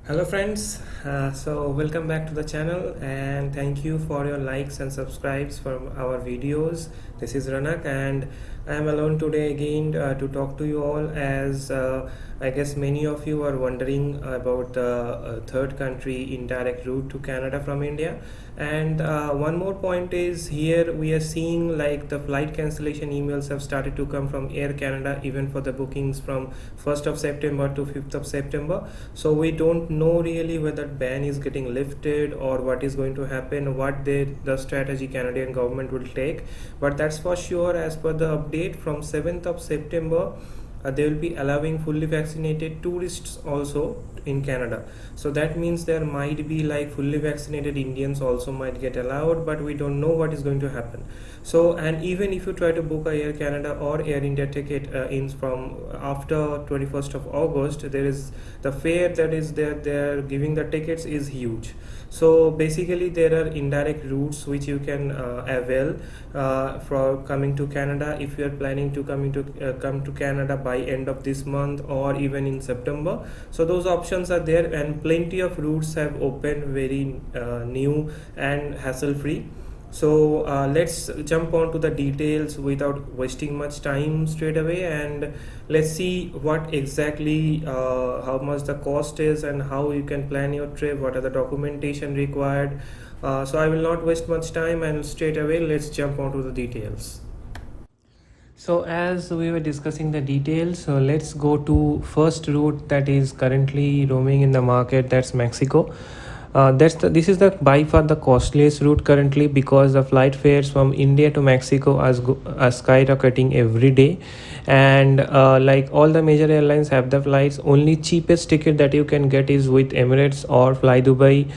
Hello friends, so welcome back to the channel and thank you for your likes and subscribes for our videos. This is Ranak and I am alone today again to talk to you all as I guess many of you are wondering about the third country indirect route to Canada from India. And one more point is here we are seeing like the flight cancellation emails have started to come from Air Canada even for the bookings from 1st of September to 5th of September. So we don't know really whether ban is getting lifted or what is going to happen, what the strategy Canadian government will take. But that's for sure as per the update from 7th of September they will be allowing fully vaccinated tourists also in Canada. So that means there might be like fully vaccinated Indians also might get allowed, but we don't know what is going to happen. So and even if you try to book a Air Canada or Air India ticket in from after 21st of August, there is the fare that is there they're giving the tickets is huge. So basically there are indirect routes which you can avail for coming to Canada if you are planning to come to Canada by end of this month or even in September. So those options are there and plenty of routes have opened very new and hassle free. So let's jump on to the details without wasting much time straight away, and let's see what exactly how much the cost is and how you can plan your trip, what are the documentation required. So I will not waste much time and straight away let's jump on to the details. So as we were discussing the details, so let's go to first route that is currently roaming in the market, that's Mexico. This is the by far the costliest route currently because the flight fares from India to Mexico are skyrocketing every day, and like all the major airlines have the flights. Only cheapest ticket that you can get is with Emirates or Fly Dubai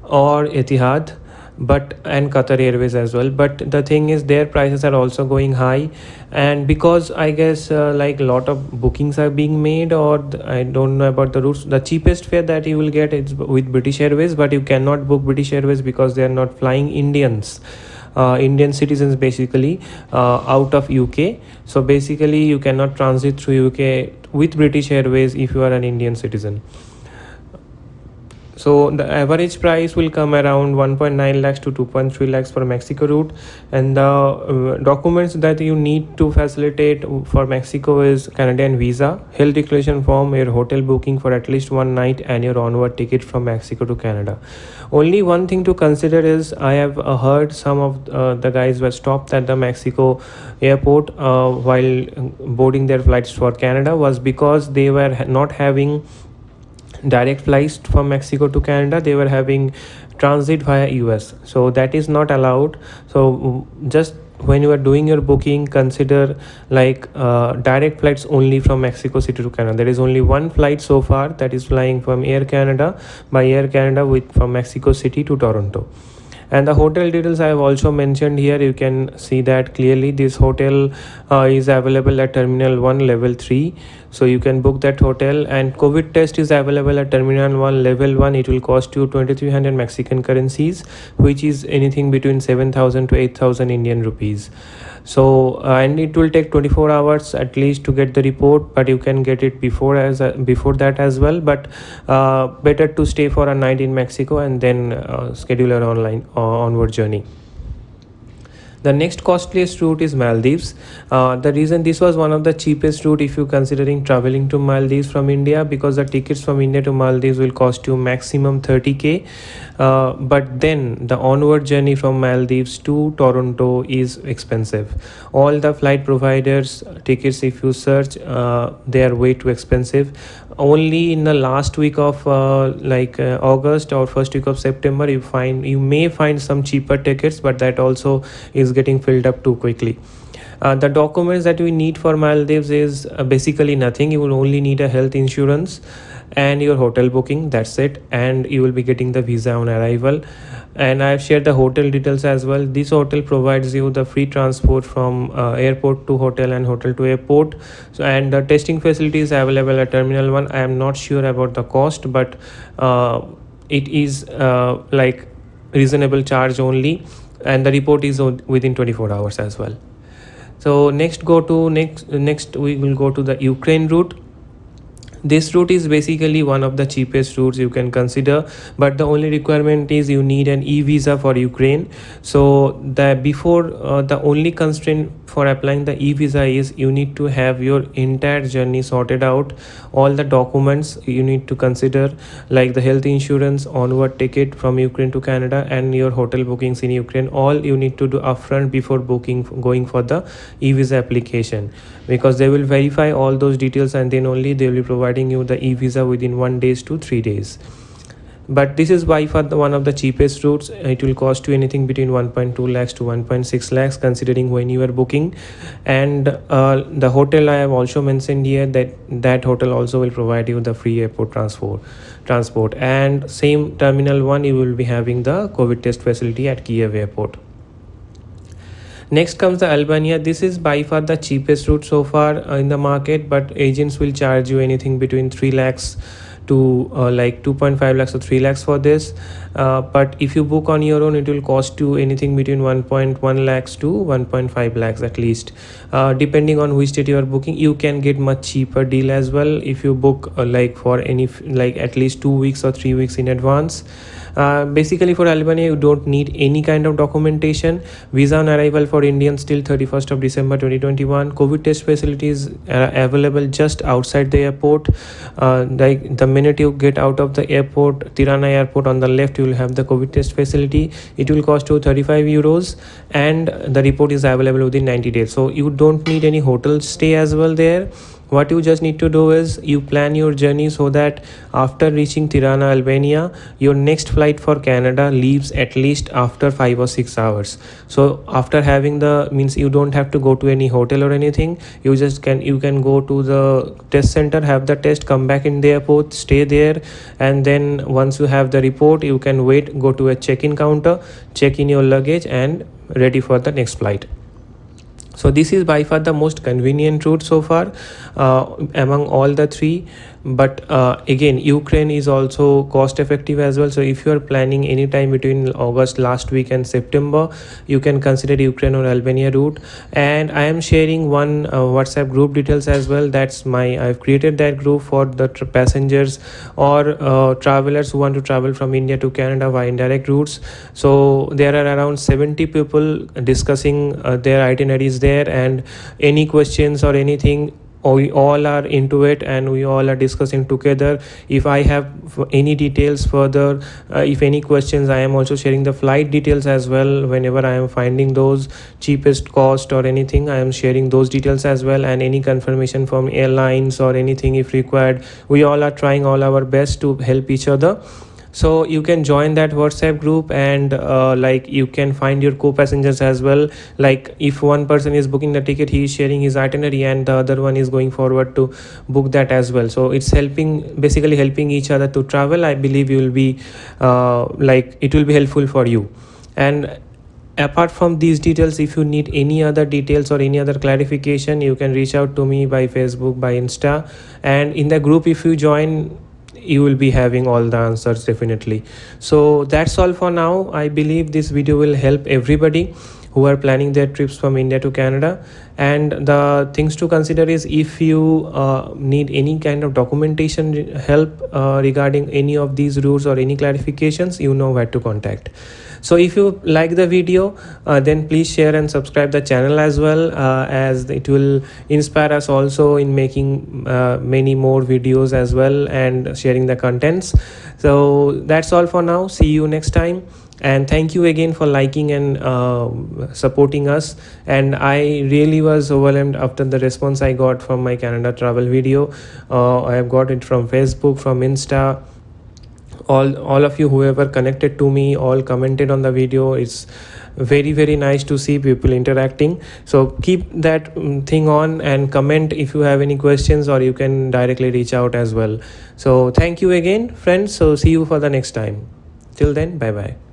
or Etihad, but and Qatar Airways as well. But the thing is their prices are also going high, and because I guess like a lot of bookings are being made, or I don't know about the routes, the cheapest fare that you will get is with British Airways, but you cannot book British Airways because they are not flying Indians, Indian citizens basically, out of UK. So basically you cannot transit through UK with British Airways if you are an Indian citizen. So the average price will come around 1.9 lakhs to 2.3 lakhs for Mexico route, and the documents that you need to facilitate for Mexico is Canadian visa, health declaration form, your hotel booking for at least one night, and your onward ticket from Mexico to Canada. Only one thing to consider is I have heard some of the guys were stopped at the Mexico airport while boarding their flights for Canada was because they were not having direct flights from Mexico to Canada. They were having transit via US, so that is not allowed. So just when you are doing your booking, consider like direct flights only from Mexico City to Canada. There is only one flight so far that is flying from Air Canada by Air Canada with from Mexico City to Toronto. And the hotel details I have also mentioned here. You can see that clearly this hotel is available at terminal 1 level 3, so you can book that hotel. And COVID test is available at terminal 1 level 1. It will cost you 2300 Mexican currencies, which is anything between 7000 to 8000 Indian rupees. So and it will take 24 hours at least to get the report, but you can get it before that as well. But better to stay for a night in Mexico and then schedule your online onward journey. The next costliest route is Maldives. The reason this was one of the cheapest route if you're considering traveling to Maldives from India, because the tickets from India to Maldives will cost you maximum 30k. But then the onward journey from Maldives to Toronto is expensive. All the flight providers tickets, if you search, they are way too expensive. Only in the last week of August or first week of September you may find some cheaper tickets, but that also is getting filled up too quickly. The documents that we need for Maldives is basically nothing. You will only need a health insurance and your hotel booking, that's it, and you will be getting the visa on arrival. And I've shared the hotel details as well. This hotel provides you the free transport from airport to hotel and hotel to airport. So and the testing facilities available at terminal 1. I am not sure about the cost, but it is like reasonable charge only, and the report is within 24 hours as well. So next we will go to the Ukraine route. This route is basically one of the cheapest routes you can consider, but the only requirement is you need an e-visa for Ukraine. So the only constraint for applying the e-visa is you need to have your entire journey sorted out. All the documents you need to consider, like the health insurance, onward ticket from Ukraine to Canada, and your hotel bookings in Ukraine, all you need to do upfront before booking going for the e-visa application, because they will verify all those details and then only they will be providing you the e-visa within 1 days to 3 days. But this is by far one of the cheapest routes. It will cost you anything between 1.2 lakhs to 1.6 lakhs considering when you are booking. And the hotel I have also mentioned here, that hotel also will provide you the free airport transport, and same terminal 1 you will be having the COVID test facility at Kiev airport. Next comes the Albania. This is by far the cheapest route so far in the market, but agents will charge you anything between 3 lakhs to like 2.5 lakhs or 3 lakhs for this. But if you book on your own, it will cost you anything between 1.1 lakhs to 1.5 lakhs at least. Depending on which state you are booking, you can get much cheaper deal as well if you book like for any like at least 2 weeks or 3 weeks in advance. Basically for Albania you don't need any kind of documentation. Visa on arrival for Indians till 31st of December 2021. COVID test facilities are available just outside the airport. Like the minute you get out of the airport, Tirana airport, on the left you will have the COVID test facility. It will cost you 35 euros and the report is available within 90 days. So you don't need any hotel stay as well there. What you just need to do is you plan your journey so that after reaching Tirana, Albania, your next flight for Canada leaves at least after 5 or 6 hours. So after having the means you don't have to go to any hotel or anything. You can go to the test center, have the test, come back in the airport, stay there, and then once you have the report, you can wait, go to a check-in counter, check in your luggage, and ready for the next flight. So this is by far the most convenient route so far among all the three. But again, Ukraine is also cost effective as well. So if you are planning any time between August last week and September, you can consider Ukraine or Albania route. And I am sharing one WhatsApp group details as well. I've created that group for the passengers or travelers who want to travel from India to Canada via indirect routes. So there are around 70 people discussing their itineraries there, and any questions or anything, we all are into it and we all are discussing together. If I have any details further, if any questions, I am also sharing the flight details as well. Whenever I am finding those cheapest cost or anything, I am sharing those details as well, and any confirmation from airlines or anything if required. We all are trying all our best to help each other. So you can join that WhatsApp group, and like you can find your co-passengers as well. Like if one person is booking the ticket, he is sharing his itinerary and the other one is going forward to book that as well. So it's basically helping each other to travel. I believe you will be like it will be helpful for you. And apart from these details, if you need any other details or any other clarification, you can reach out to me by Facebook, by Insta, and in the group if you join, you will be having all the answers definitely. So that's all for now. I believe this video will help everybody who are planning their trips from India to Canada. And the things to consider is if you need any kind of documentation help regarding any of these routes or any clarifications, you know where to contact. So if you like the video, then please share and subscribe the channel as well, as it will inspire us also in making many more videos as well and sharing the contents. So that's all for now. See you next time, and thank you again for liking and supporting us. And I really was overwhelmed after the response I got from my Canada travel video. I have got it from Facebook, from Insta. All of you whoever connected to me, all commented on the video. It's very nice to see people interacting. So keep that thing on and comment if you have any questions, or you can directly reach out as well. So thank you again, friends. So see you for the next time. Till then, bye bye.